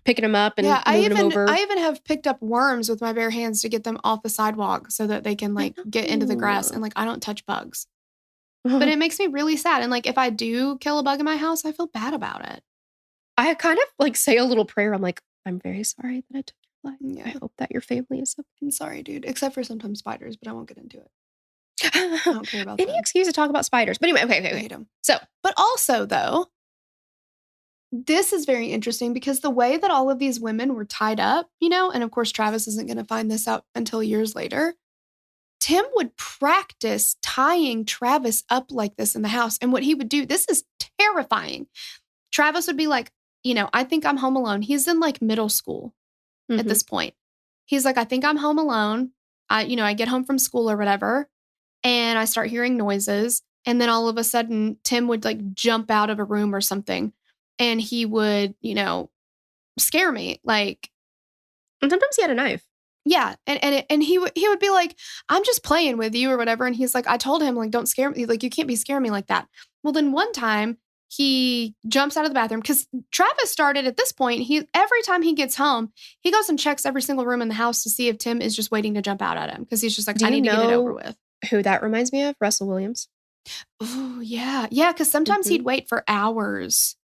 picking them up and moving them over. I even have picked up worms with my bare hands to get them off the sidewalk so that they can like get into the grass. And like, I don't touch bugs. But it makes me really sad. And like, if I do kill a bug in my house, I feel bad about it. I kind of like say a little prayer. I'm like, I'm very sorry that I took your life. Yeah. I hope that your family is okay. I'm sorry, dude. Except for sometimes spiders, but I won't get into it. I don't care about any excuse to talk about spiders. But anyway, okay. I hate them. So, but also though, this is very interesting because the way that all of these women were tied up, and of course Travis isn't going to find this out until years later. Tim would practice tying Travis up like this in the house. And what he would do, this is terrifying. Travis would be like, I think I'm home alone. He's in like middle school at this point. He's like, I think I'm home alone. I get home from school or whatever. And I start hearing noises. And then all of a sudden, Tim would like jump out of a room or something. And he would, scare me. Like, and sometimes he had a knife. Yeah. And he would be like, I'm just playing with you or whatever. And he's like, I told him, like, don't scare me. Like, you can't be scaring me like that. Well, then one time he jumps out of the bathroom because Travis started at this point. Every time he gets home, he goes and checks every single room in the house to see if Tim is just waiting to jump out at him. Because he's just like, I need to get it over with. Who that reminds me of? Russell Williams. Oh, yeah. Yeah. Because sometimes he'd wait for hours.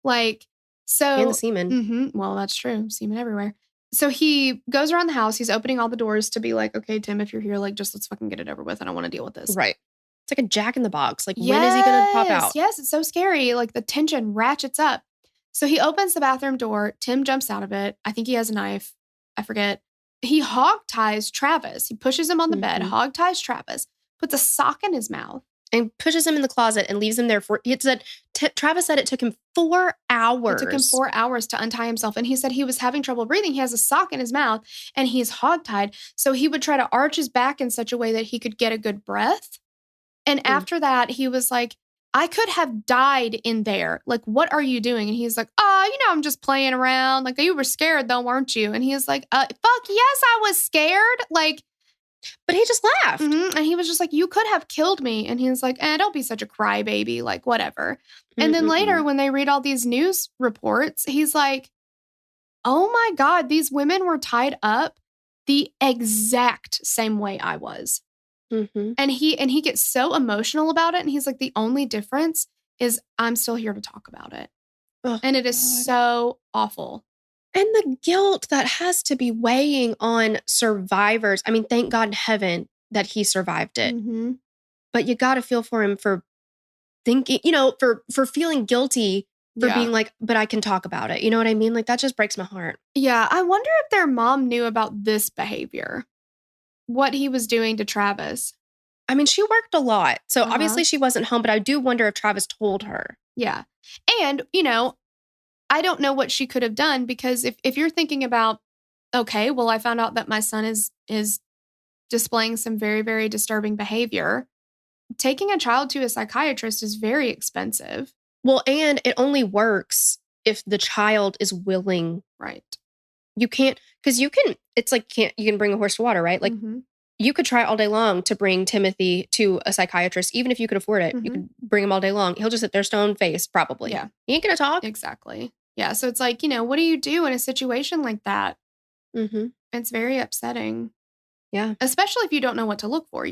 Like, so. And the semen. Well, that's true. Semen everywhere. So he goes around the house. He's opening all the doors to be like, okay, Tim, if you're here, like, just let's fucking get it over with. I don't want to deal with this. Right. It's like a Jack in the Box. Like, when is he going to pop out? Yes, it's so scary. Like, the tension ratchets up. So he opens the bathroom door. Tim jumps out of it. I think he has a knife. I forget. He hog ties Travis. He pushes him on the bed, hog ties Travis, puts a sock in his mouth. And pushes him in the closet and leaves him there for, Travis said it took him 4 hours. It took him 4 hours to untie himself. And he said he was having trouble breathing. He has a sock in his mouth and he's hogtied. So he would try to arch his back in such a way that he could get a good breath. And after that, he was like, I could have died in there. Like, what are you doing? And he's like, I'm just playing around. Like, you were scared though, weren't you? And he was like, fuck yes, I was scared. Like, but he just laughed. And he was just like, you could have killed me. And he was like, don't be such a crybaby. Like, whatever. And then later, when they read all these news reports, he's like, oh my God, these women were tied up the exact same way I was. Mm-hmm. And he gets so emotional about it. And he's like, the only difference is I'm still here to talk about it. Oh, And it is God. so awful. And the guilt that has to be weighing on survivors. I mean, thank God in heaven that he survived it. Mm-hmm. But you got to feel for him for thinking, for feeling guilty for being like, but I can talk about it. You know what I mean? Like, that just breaks my heart. Yeah. I wonder if their mom knew about this behavior, what he was doing to Travis. I mean, she worked a lot. So obviously she wasn't home, but I do wonder if Travis told her. Yeah. And, I don't know what she could have done, because if you're thinking about, okay, well, I found out that my son is displaying some very, very disturbing behavior. Taking a child to a psychiatrist is very expensive. Well, and it only works if the child is willing. Right. You can't, because it's like, you can bring a horse to water, right? Like, you could try all day long to bring Timothy to a psychiatrist, even if you could afford it. You could bring him all day long. He'll just sit there stone-faced, probably. Yeah. He ain't going to talk. Exactly. Yeah. So it's like, what do you do in a situation like that? Mm-hmm. It's very upsetting. Yeah. Especially if you don't know what to look for,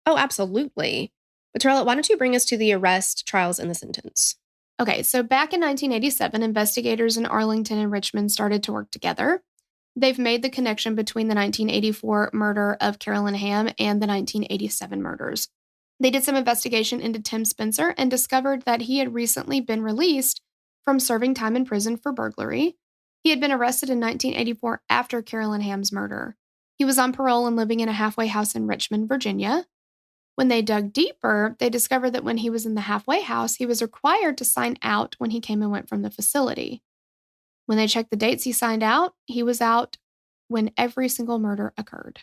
Oh, absolutely. But Tarella, why don't you bring us to the arrest, trials, and the sentence? Okay. So back in 1987, investigators in Arlington and Richmond started to work together. They've made the connection between the 1984 murder of Carolyn Hamm and the 1987 murders. They did some investigation into Tim Spencer and discovered that he had recently been released from serving time in prison for burglary. He had been arrested in 1984 after Carolyn Hamm's murder. He was on parole and living in a halfway house in Richmond, Virginia. When they dug deeper, they discovered that when he was in the halfway house, he was required to sign out when he came and went from the facility. When they checked the dates he signed out, he was out when every single murder occurred.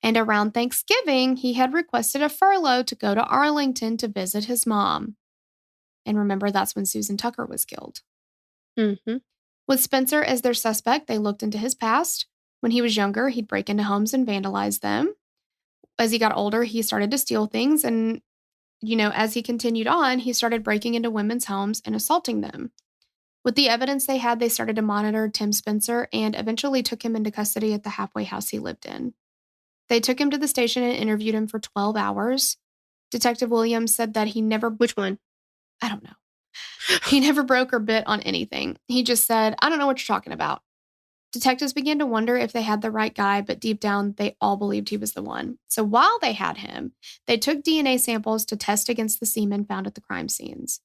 And around Thanksgiving, he had requested a furlough to go to Arlington to visit his mom. And remember, that's when Susan Tucker was killed. Mm-hmm. With Spencer as their suspect, they looked into his past. When he was younger, he'd break into homes and vandalize them. As he got older, he started to steal things. And, as he continued on, he started breaking into women's homes and assaulting them. With the evidence they had, they started to monitor Tim Spencer and eventually took him into custody at the halfway house he lived in. They took him to the station and interviewed him for 12 hours. Detective Williams said that he never... Which one? I don't know. He never broke or bit on anything. He just said, I don't know what you're talking about. Detectives began to wonder if they had the right guy, but deep down, they all believed he was the one. So while they had him, they took DNA samples to test against the semen found at the crime scenes.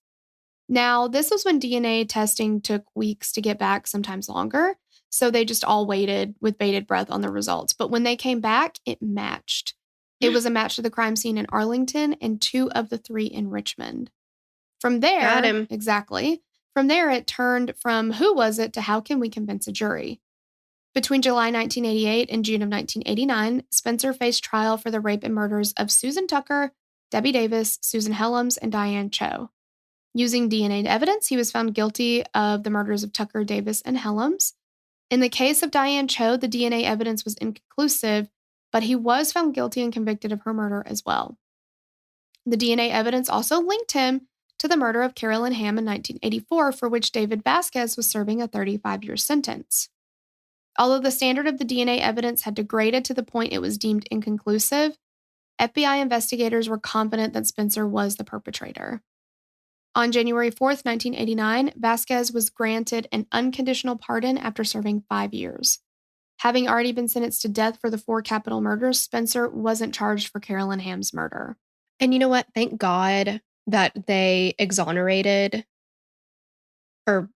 Now, this was when DNA testing took weeks to get back, sometimes longer, so they just all waited with bated breath on the results. But when they came back, it matched. It was a match to the crime scene in Arlington and 2 of the 3 in Richmond. From there, Got him. Exactly. From there, it turned from who was it to how can we convince a jury. Between July 1988 and June of 1989, Spencer faced trial for the rape and murders of Susan Tucker, Debbie Davis, Susan Helms, and Diane Cho. Using DNA evidence, he was found guilty of the murders of Tucker, Davis, and Helms. In the case of Diane Cho, the DNA evidence was inconclusive, but he was found guilty and convicted of her murder as well. The DNA evidence also linked him to the murder of Carolyn Hamm in 1984, for which David Vasquez was serving a 35-year sentence. Although the standard of the DNA evidence had degraded to the point it was deemed inconclusive, FBI investigators were confident that Spencer was the perpetrator. On January 4th, 1989, Vasquez was granted an unconditional pardon after serving 5 years. Having already been sentenced to death for the 4 capital murders, Spencer wasn't charged for Carolyn Hamm's murder. And you know what? Thank God that they exonerated or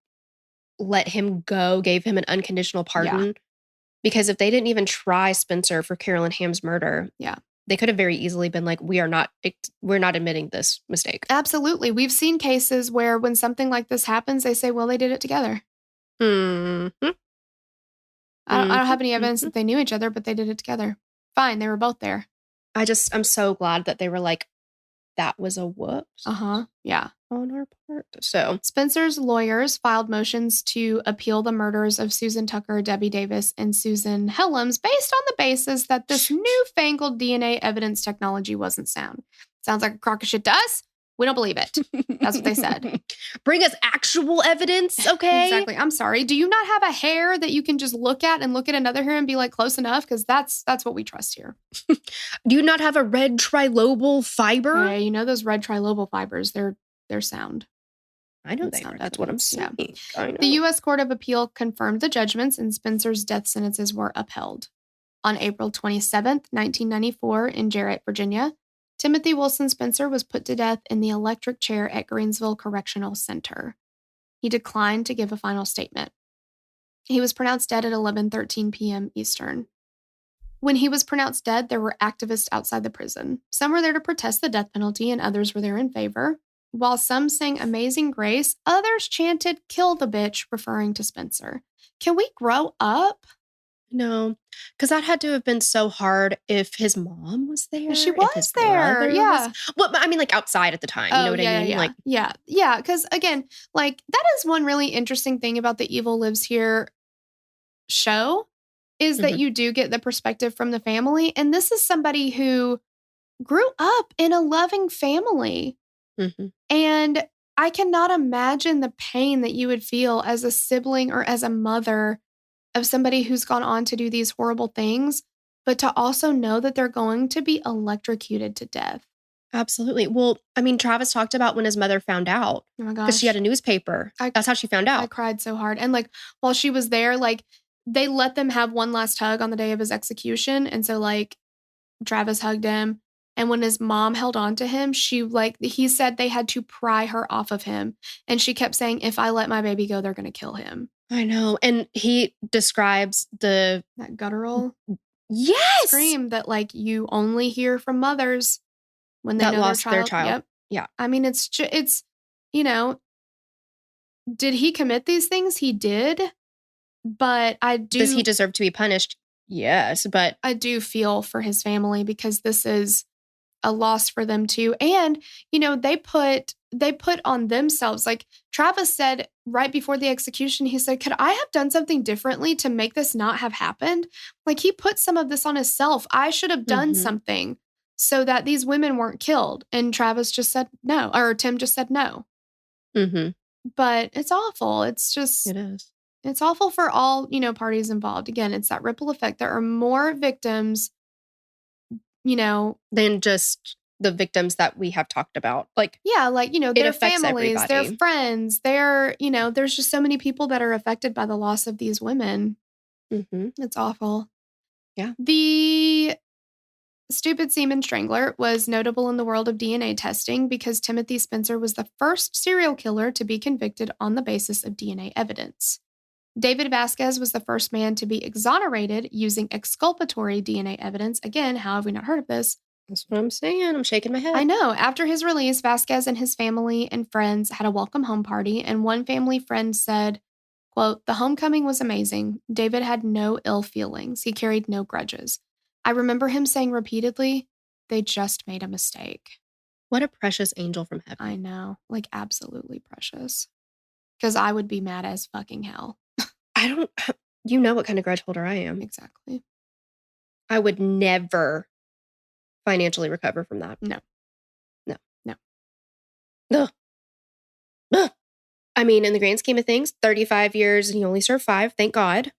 let him go, gave him an unconditional pardon. Yeah. Because if they didn't even try Spencer for Carolyn Hamm's murder, they could have very easily been like, we're not admitting this mistake. Absolutely. We've seen cases where when something like this happens, they say, well, they did it together. Mm-hmm. I don't have any evidence that they knew each other, but they did it together. Fine. They were both there. I'm so glad that they were like, that was a whoops. Yeah. On our part. So Spencer's lawyers filed motions to appeal the murders of Susan Tucker, Debbie Davis, and Susan Helms based on the basis that this newfangled DNA evidence technology wasn't sound. Sounds like a crock of shit to us. We don't believe it. That's what they said. Bring us actual evidence, okay? Exactly. I'm sorry. Do you not have a hair that you can just look at and look at another hair and be like, close enough? Because that's what we trust here. Do you not have a red trilobal fiber? Hey, you know those red trilobal fibers, they're sound. I know they are. That's what I'm saying. Yeah. I know. The U.S. Court of Appeal confirmed the judgments and Spencer's death sentences were upheld. On April 27th, 1994, in Jarrett, Virginia, Timothy Wilson Spencer was put to death in the electric chair at Greensville Correctional Center. He declined to give a final statement. He was pronounced dead at 11:13 p.m. Eastern. When he was pronounced dead, there were activists outside the prison. Some were there to protest the death penalty and others were there in favor. While some sang Amazing Grace, others chanted, "Kill the bitch," referring to Spencer. Can we grow up? No, because that had to have been so hard if his mom was there. She if was his there, brother yeah. was- Well, I mean, like outside at the time. You know what I mean? Yeah, Like, yeah. Because again, like that is one really interesting thing about the Evil Lives Here show is that you do get the perspective from the family, and this is somebody who grew up in a loving family, and I cannot imagine the pain that you would feel as a sibling or as a mother of somebody who's gone on to do these horrible things, but to also know that they're going to be electrocuted to death. absolutely. Well, I mean, Travis talked about when his mother found out Oh my gosh. because she had a newspaper. That's how she found I out. cried so hard. And like, while she was there, like, they let them have one last hug on the day of his execution. And so, like, Travis hugged him. And when his mom held on to him, he said they had to pry her off of him. And she kept saying, if I let my baby go, they're going to kill him. I know. And he describes that guttural scream that, like, you only hear from mothers when they that know lost their child. Yep. Yeah. I mean, it's, you know, did he commit these things? He did. But Does he deserve to be punished? Yes, but I do feel for his family because this is a loss for them too. And, you know, they put on themselves, like Travis said right before the execution, he said, could I have done something differently to make this not have happened? Like he put some of this on himself. I should have done something so that these women weren't killed. And Travis just said no, or Tim just said no. But it's awful. It's just, it is. It's awful for all, you know, parties involved. Again, it's that ripple effect. There are more victims, you know, than just the victims that we have talked about. Like, yeah, like, you know, their families, everybody. their friends, you know, there's just so many people that are affected by the loss of these women. It's awful. Yeah. The stupid semen strangler was notable in the world of DNA testing because Timothy Spencer was the first serial killer to be convicted on the basis of DNA evidence. David Vasquez was the first man to be exonerated using exculpatory DNA evidence. Again, how have we not heard of this? That's what I'm saying. I'm shaking my head. I know. After his release, Vasquez and his family and friends had a welcome home party, and one family friend said, quote, "The homecoming was amazing. David had no ill feelings. He carried no grudges. I remember him saying repeatedly, they just made a mistake." What a precious angel from heaven. I know. Like, absolutely precious. Because I would be mad as fucking hell. You know what kind of grudge holder I am. Exactly. I would never financially recover from that. No. Ugh. I mean, in the grand scheme of things, 35 years and he only served 5. Thank God.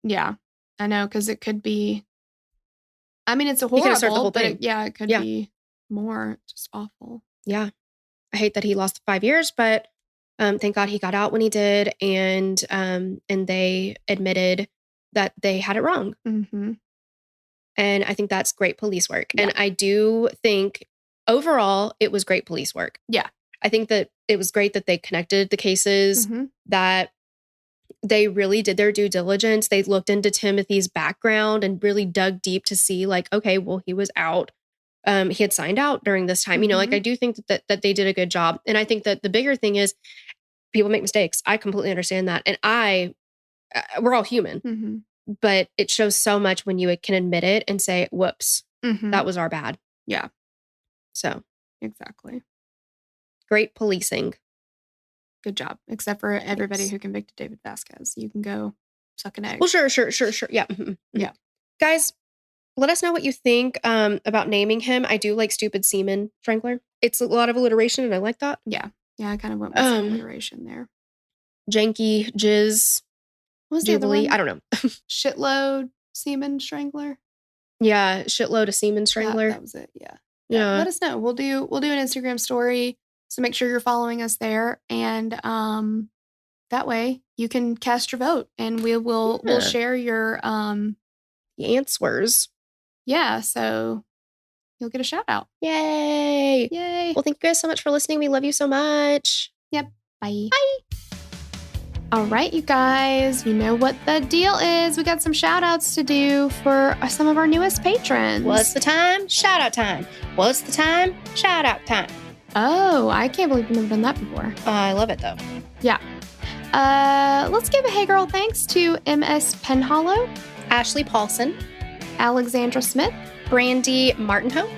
Yeah, I know, because it could be, I mean, it's a horrible, he could have served the whole thing. It could be more. Just awful. Yeah. I hate that he lost 5 years, but thank God he got out when he did, and they admitted that they had it wrong. And I think that's great police work. Yeah. And I do think overall it was great police work. Yeah. I think that it was great that they connected the cases, that they really did their due diligence. They looked into Timothy's background and really dug deep to see, like, okay, well, he was out. He had signed out during this time. You know, like, I do think that they did a good job. And I think that the bigger thing is people make mistakes. I completely understand that. And we're all human. But it shows so much when you can admit it and say, whoops, that was our bad. Yeah. So. Exactly. Great policing. Good job. Except for everybody who convicted David Vasquez. You can go suck an egg. Well, sure. Yeah. Yeah. Guys, let us know what you think about naming him. I do like Stupid Semen Strangler. It's a lot of alliteration, and I like that. Yeah, I kind of went with some alliteration there. Janky, jizz, What was the other jubilee. one? I don't know. Shitload, semen strangler. Yeah, shitload of semen strangler. That was it. Yeah. Yeah. Let us know. We'll do an Instagram story. So make sure you're following us there, and that way you can cast your vote, and we'll share your answers. Yeah. So you'll get a shout out. Yay! Well, thank you guys so much for listening. We love you so much. Yep. Bye. Bye. All right, you guys, you know what the deal is. We got some shout outs to do for some of our newest patrons. What's the time? Shout out time. What's the time? Shout out time. Oh, I can't believe we've never done that before. I love it though. Yeah. Let's give a hey girl thanks to MS Penhollow, Ashley Paulson, Alexandra Smith, Brandy Martinhoe,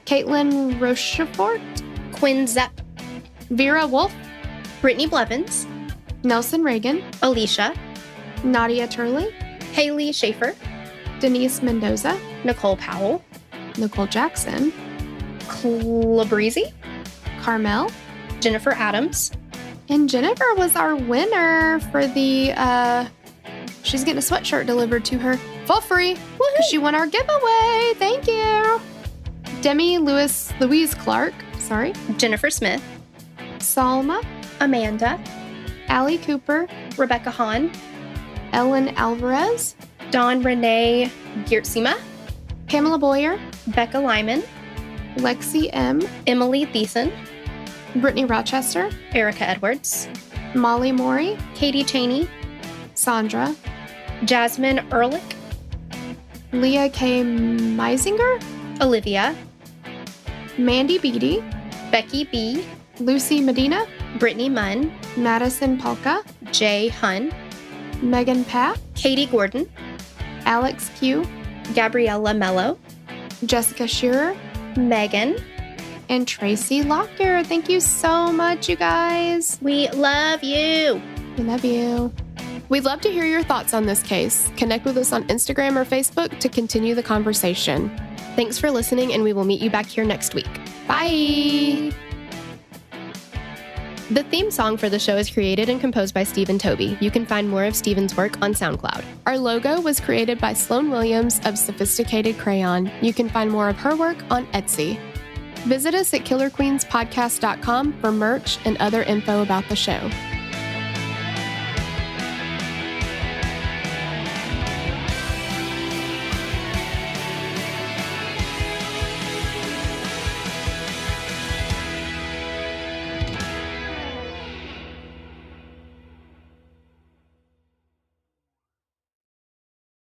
Caitlin Rochefort, Quinn Zepp, Vera Wolf, Brittany Blevins, Nelson Reagan, Alicia, Nadia Turley, Haley Schaefer, Denise Mendoza, Nicole Powell, Nicole Jackson, Clabreezy, Carmel, Jennifer Adams. And Jennifer was our winner for the, she's getting a sweatshirt delivered to her for free. Woohoo! She won our giveaway. Thank you. Demi Louise Clark, Jennifer Smith, Salma, Amanda, Allie Cooper, Rebecca Hahn, Ellen Alvarez, Dawn Renee Geertsima, Pamela Boyer, Becca Lyman, Lexi M, Emily Thiessen, Brittany Rochester, Erica Edwards, Molly Morey, Katie Cheney, Sandra, Jasmine Ehrlich, Leah K. Meisinger, Olivia, Mandy Beatty, Becky B, Lucy Medina, Brittany Munn, Madison Polka, Jay Hun, Megan Path, Katie Gordon, Alex Q, Gabriella Mello, Jessica Shearer, Megan, and Tracy Lockyer. Thank you so much, you guys. We love you. We love you. We'd love to hear your thoughts on this case. Connect with us on Instagram or Facebook to continue the conversation. Thanks for listening, and we will meet you back here next week. Bye. The theme song for the show is created and composed by Stephen Toby. You can find more of Stephen's work on SoundCloud. Our logo was created by Sloan Williams of Sophisticated Crayon. You can find more of her work on Etsy. Visit us at killerqueenspodcast.com for merch and other info about the show.